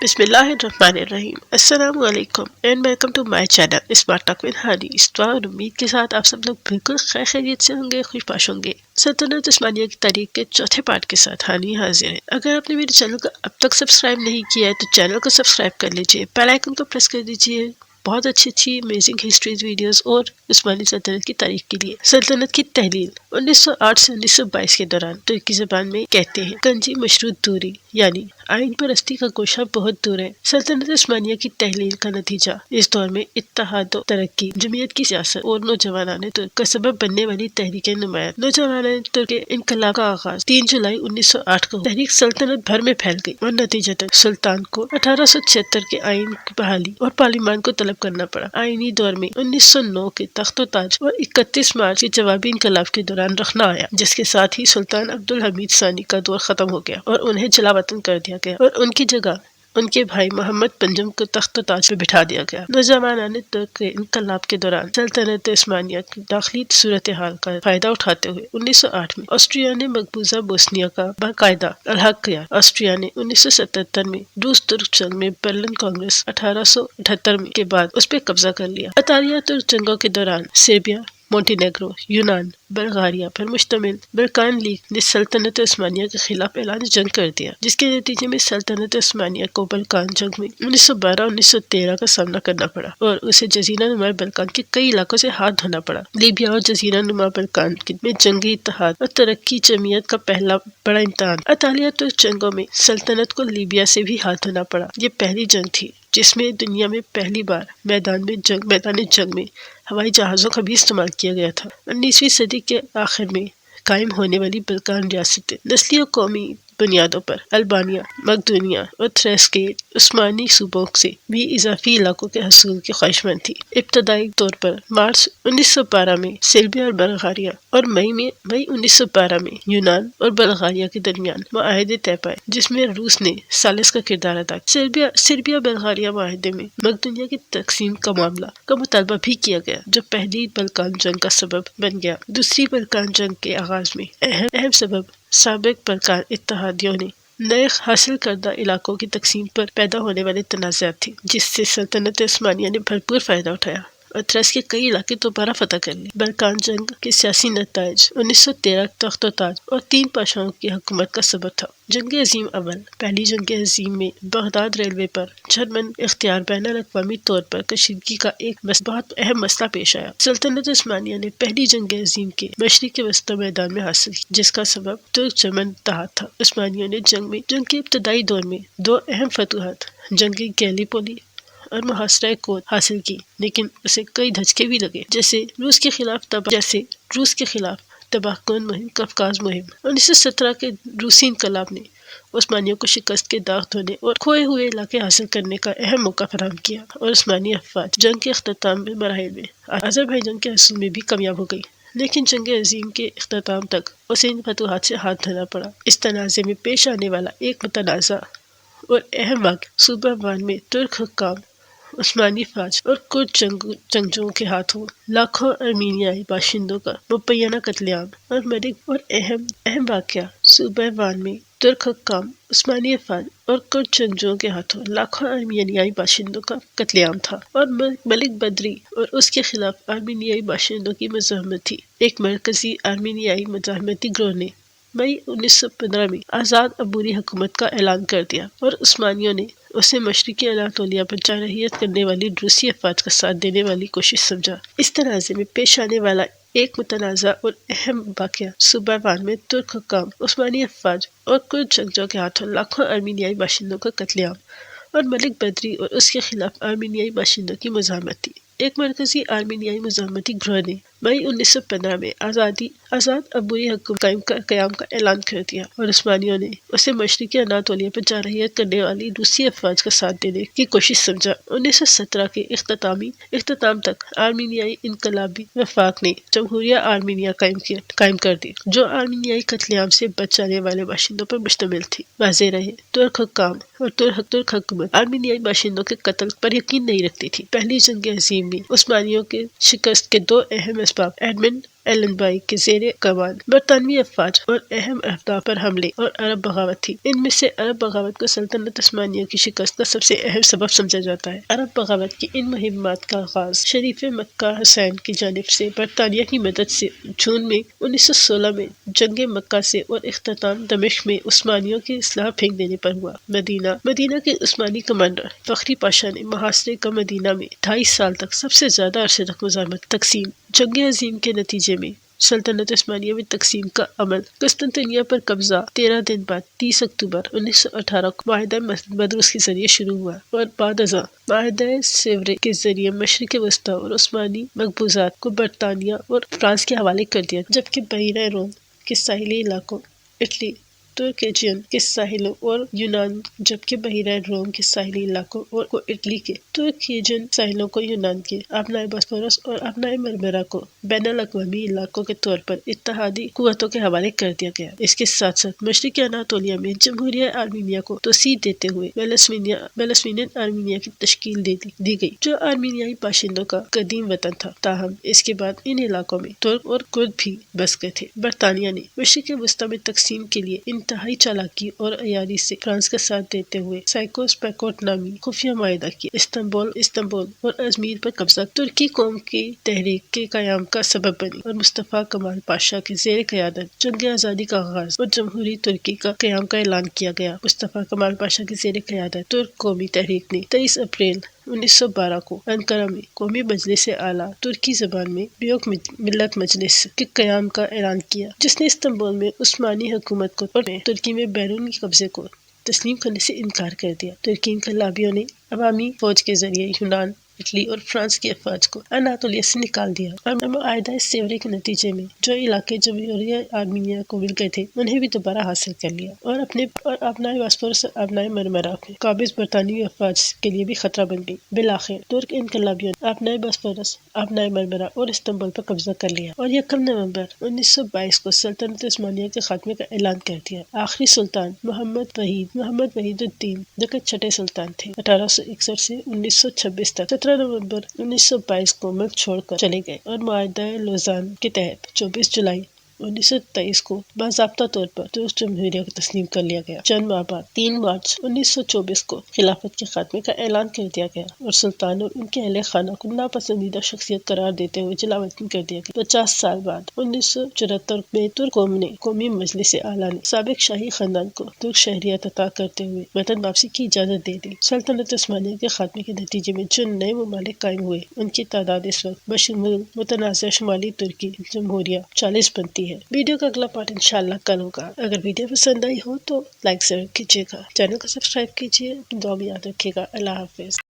بسم اللہ الرحمن الرحیم۔ السلام علیکم and welcome to my channel smart talk with Hani. اس دعا اور امید کے ساتھ آپ سب لوگ بالکل خیر خیریت سے ہوں گے، خوش باش ہوں گے۔ سلطنت عثمانیہ کی تاریخ کے چوتھے پارٹ کے ساتھ ہانی حاضر ہے۔ اگر آپ نے میرے چینل کو اب تک سبسکرائب نہیں کیا ہے تو چینل کو سبسکرائب کر لیجئے، بیل آئیکن کو پریس کر دیجئے بہت اچھی امیزنگ ہسٹریز ویڈیوز اور عثمانی سلطنت کی تاریخ کے لیے۔ سلطنت کی تحلیل 1908 سے 1922 کے دوران ترکی زبان میں کہتے ہیں کنجی مشروط دوری، یعنی آئین پرستی کا گوشہ بہت دور ہے۔ سلطنت عثمانیہ کی تحلیل کا نتیجہ اس دور میں اتحاد و ترقی، جمعیت کی سیاست اور نوجوانان ترک کا سبب بننے والی تحریک نمایاں۔ نوجوانان ترک کے انقلاب کا آغاز 3 جولائی 1908 کو تحریک سلطنت بھر میں پھیل گئی اور نتیجتاً سلطان کو 1876 کے آئین کی بحالی اور پارلیمان کو طلب کرنا پڑا۔ آئینی دور میں 1909 کے تخت و تاج اور 31 مارچ کے جوابی انقلاب کے دوران رخنا آیا، جس کے ساتھ ہی سلطان عبدالحمید ثانی کا دور ختم ہو گیا اور انہیں جلا وطن کر دیا گیا اور ان کی جگہ ان کے بھائی محمد پنجم کو تخت و تاج پہ بٹھا دیا گیا۔ نوجوانان ترک کے انقلاب کے دوران سلطنت عثمانیہ کی داخلی صورتحال کا فائدہ اٹھاتے ہوئے 1908 میں آسٹریا نے مقبوضہ بوسنیا کا باقاعدہ الحاق کیا۔ آسٹریا نے 1977 میں روس ترک جنگ میں برلن کانگریس 1878 کے بعد اس پہ قبضہ کر لیا۔ اتالیہ ترک جنگوں کے دوران سربیا، مونٹینیگرو، یونان، بلغاریہ پر مشتمل برکان لیگ نے سلطنت عثمانیہ کے خلاف اعلان جنگ کر دیا، جس کے نتیجے میں سلطنت عثمانیہ کو بلکان جنگ میں 1912-1913 کا سامنا کرنا پڑا اور اسے جزیرہ نما بلکان کے کئی علاقوں سے ہاتھ دھونا پڑا۔ لیبیا اور جزیرہ نما بلکان میں جنگی اتحاد اور ترقی جمعیت کا پہلا بڑا امتحان۔ اتالیہ ترک جنگوں میں سلطنت کو لیبیا سے بھی ہاتھ دھونا پڑا۔ یہ پہلی جنگ تھی جس میں دنیا میں پہلی بار میدان جنگ میں ہوائی جہازوں کا بھی استعمال کیا گیا تھا۔ 19ویں صدی کے آخر میں قائم ہونے والی بلکان ریاستیں نسلی اور قومی بنیادوں پر البانیہ، مقدونیہ اور تھریس کے عثمانی صوبوں سے بھی اضافی علاقوں کے حصول کی خواہشمند تھی۔ ابتدائی طور پر مارچ 1912 میں سربیا اور بلغاریہ اور مئی 1912 میں یونان اور بلغاریہ کے درمیان معاہدے طے پائے، جس میں روس نے ثالث کا کردار ادا کیا۔ سربیا بلغاریہ معاہدے میں مقدونیہ کی تقسیم کا معاملہ کا مطالبہ بھی کیا گیا، جو پہلی بلکان جنگ کا سبب بن گیا۔ دوسری بلکان جنگ کے آغاز میں اہم سبب سابق بلکان اتحادیوں نے نئے حاصل کردہ علاقوں کی تقسیم پر پیدا ہونے والے تنازعات تھے، جس سے سلطنت عثمانیہ نے بھرپور فائدہ اٹھایا اور تھریس کے کئی علاقے دوبارہ فتح کر لیے۔ بلکان جنگ کے سیاسی نتائج 1913 تخت و تاج اور 3 پاشاؤں کی حکومت کا سبب تھا۔ جنگ عظیم اول پہلی جنگ عظیم میں بغداد ریلوے پر جرمن اختیار بین الاقوامی طور پر کشیدگی کا ایک بہت اہم مسئلہ پیش آیا۔ سلطنت عثمانیہ نے پہلی جنگ عظیم کے مشرق وسطی میدان میں حاصل کی، جس کا سبب ترک جرمن اتحاد تھا۔ عثمانیوں نے جنگ کے ابتدائی دور میں 2 اہم فتوحات، جنگ گیلیپولی اور محاصرہ کوت حاصل کی، لیکن اسے کئی دھچکے بھی لگے، جیسے روس کے خلاف تباہ کن مہم قفقاز مہم۔ 1917 کے روسی انقلاب نے عثمانیوں کو شکست کے داغ دھونے اور کھوئے ہوئے علاقے حاصل کرنے کا اہم موقع فراہم کیا اور عثمانی افواج جنگ کے اختتام میں مراحل میں آذربائیجان کے حصول میں بھی کامیاب ہو گئی، لیکن جنگ عظیم کے اختتام تک اسے ان فتوحات سے ہاتھ دھونا پڑا۔ اس تنازع میں پیش آنے والا ایک متنازع اور اہم واقعہ صوبہ وان میں ترک حکام، عثمانی فوج اور کرد جنگجوؤں کے ہاتھوں لاکھوں ارمینیائی باشندوں کا مبینہ قتل عام اور اہم واقعہ صوبہ وان میں ترک حکام، عثمانی افواج اور کرد جنگجوؤں کے ہاتھوں لاکھوں ارمینیائی باشندوں کا قتل عام تھا اور ملک بدری اور اس کے خلاف ارمینیائی باشندوں کی مزاحمت تھی۔ ایک مرکزی ارمینیائی مزاحمتی گروہ نے مئی 1915 میں آزاد عبوری حکومت کا اعلان کر دیا اور عثمانیوں نے اسے مشرقی اناطولیہ پر جارحیت کرنے والی روسی افواج کا ساتھ دینے والی کوشش سمجھا۔ اس تنازع میں پیش آنے والا ایک متنازع اور اہم واقعہ صوبہ وان میں ترک حکام، عثمانی افواج اور کرد جنگجوؤں کے ہاتھوں لاکھوں ارمینیائی باشندوں کا قتل عام اور ملک بدری اور اس کے خلاف ارمینیائی باشندوں کی مزاحمت تھی۔ ایک مرکزی ارمینیائی مزاحمتی گروہ نے مئی 1915 میں آزاد عبوری حکومت کا قیام کا اعلان کر دیا اور عثمانیوں نے اسے مشرقی اناطولیہ پر جارحیت کرنے والی روسی افواج کا ساتھ دینے کی کوشش سمجھا۔ 1917 کے اختتام تک ارمینیائی انقلابی وفاق نے جمہوریہ آرمینیا قائم کر دی، جو ارمینیائی قتل عام سے بچ جانے والے باشندوں پر مشتمل تھی۔ واضح رہے، ترک حکام اور ترک حکومت ارمینیائی باشندوں کے قتل پر یقین نہیں رکھتی تھی۔ پہلی جنگ عظیم میں عثمانیوں کے شکست کے 2 اہم اسباب ایڈمنڈ ایلن بائی کے زیر کمان برطانوی افواج اور اہم اہداف پر حملے اور عرب بغاوت تھی۔ ان میں سے عرب بغاوت کو سلطنت عثمانیہ کی شکست کا سب سے اہم سبب سمجھا جاتا ہے۔ عرب بغاوت کی ان مہمات کا آغاز شریف مکہ حسین کی جانب سے برطانیہ کی مدد سے جون میں 1916 میں جنگ مکہ سے اور اختتام دمشق میں عثمانیوں کی اسلحہ پھینک دینے پر ہوا۔ مدینہ کے عثمانی کمانڈر فخری پاشا نے محاصرے کا مدینہ میں 2.5 سال تک سب سے زیادہ عرصے تک مزاحمت تقسیم جنگ عظیم کے نتیجے میں سلطنت عثمانیہ میں تقسیم کا عمل قسطنطنیہ پر قبضہ 13 دن بعد 30 اکتوبر 1918 کو معاہدہ بدروس کے ذریعے شروع ہوا اور بعد ازاں معاہدہ سیورے کے ذریعے مشرق وسطیٰ اور عثمانی مقبوضات کو برطانیہ اور فرانس کے حوالے کر دیا، جبکہ بحیرہ روم کے ساحلی علاقوں، اٹلی، ترک ایجین کے ساحلوں اور یونان کو یونان کے آبنائے باسفورس اور آبنائے مرمرا کو بین الاقوامی علاقوں کے طور پر اتحادی قوتوں کے حوالے کر دیا گیا۔ اس کے ساتھ ساتھ مشرقی اناطولیہ میں جمہوریہ آرمینیا کو توسیع دیتے ہوئے بیلسوینین آرمینیا کی تشکیل دی گئی، جو آرمینیائی باشندوں کا قدیم وطن تھا۔ تاہم اس کے بعد ان علاقوں میں ترک اور کرد بھی بس گئے تھے۔ برطانیہ نے مشرق وسطیٰ میں تقسیم کے لیے انتہائی چالاکی اور عیاری سے فرانس کا ساتھ دیتے ہوئے سائکوس پیکوٹ نامی خفیہ معاہدہ کیا۔ استنبول اور ازمیر پر قبضہ ترکی قوم کی تحریک کے قیام کا سبب بنی اور مصطفیٰ کمال پاشا کے زیر قیادت جنگ آزادی کا آغاز اور جمہوری ترکی کا قیام کا اعلان کیا گیا۔ مصطفیٰ کمال پاشا کے زیر قیادت ترک قومی تحریک نے 23 اپریل 1912 کو انقرہ میں قومی مجلس اعلیٰ ترکی زبان میں بیوک ملت مجلس کے قیام کا اعلان کیا، جس نے استنبول میں عثمانی حکومت کو اور ترکی میں بیرونی قبضے کو تسلیم کرنے سے انکار کر دیا۔ ترکی انقلابیوں نے عوامی فوج کے ذریعے یونان، اٹلی اور فرانس کی افواج کو اناطولیہ سے نکال دیا اور معاہدہ سیورے کے نتیجے میں جو علاقے جمہوریہ آرمینیا کو مل گئے تھے انہیں بھی دوبارہ حاصل کر لیا اور آبنائے باسفورس اور آبنائے مرمرا میں قابض برطانوی افواج کے لیے بھی خطرہ بن گئی۔ بالآخر ترک انقلابیوں نے آبنائے باسفورس، آبنائے مرمرا اور استنبول پر قبضہ کر لیا اور 1 نومبر 1922 کو سلطنت عثمانیہ کے خاتمے کا اعلان کر دیا۔ آخری سلطان محمد وحید الدین جو چھٹے سلطان تھے 1861 سے 1926 تک 17 نومبر 1922 کو ملک چھوڑ کر چلے گئے اور معاہدہ لوزان کے تحت 24 جولائی 1923 کو باضابطہ طور پر ترک جمہوریہ کو تسلیم کر لیا گیا۔ چند ماہ بعد 3 مارچ 1924 کو خلافت کے خاتمے کا اعلان کر دیا گیا اور سلطان اور ان کے اہل خانہ کو ناپسندیدہ شخصیت قرار دیتے ہوئے جلاوطن کر دیا گیا۔ 50 سال بعد 1974 میں ترک قوم نے قومی مجلس اعلیٰ نے سابق شاہی خاندان کو ترک شہریت عطا کرتے ہوئے وطن واپسی کی اجازت دے دی۔ سلطنت عثمانیہ کے خاتمے کے نتیجے میں جو نئے ممالک قائم ہوئے ان کی تعداد اس وقت بشمول متنازع شمالی ترکی جمہوریہ 40 بنتی ہے۔ ویڈیو کا اگلا پارٹ انشاءاللہ کل ہوگا۔ اگر ویڈیو پسند آئی ہو تو لائک ضرور کیجیے گا، چینل کو سبسکرائب کیجیے، دعا میں یاد رکھیے گا۔ اللہ حافظ۔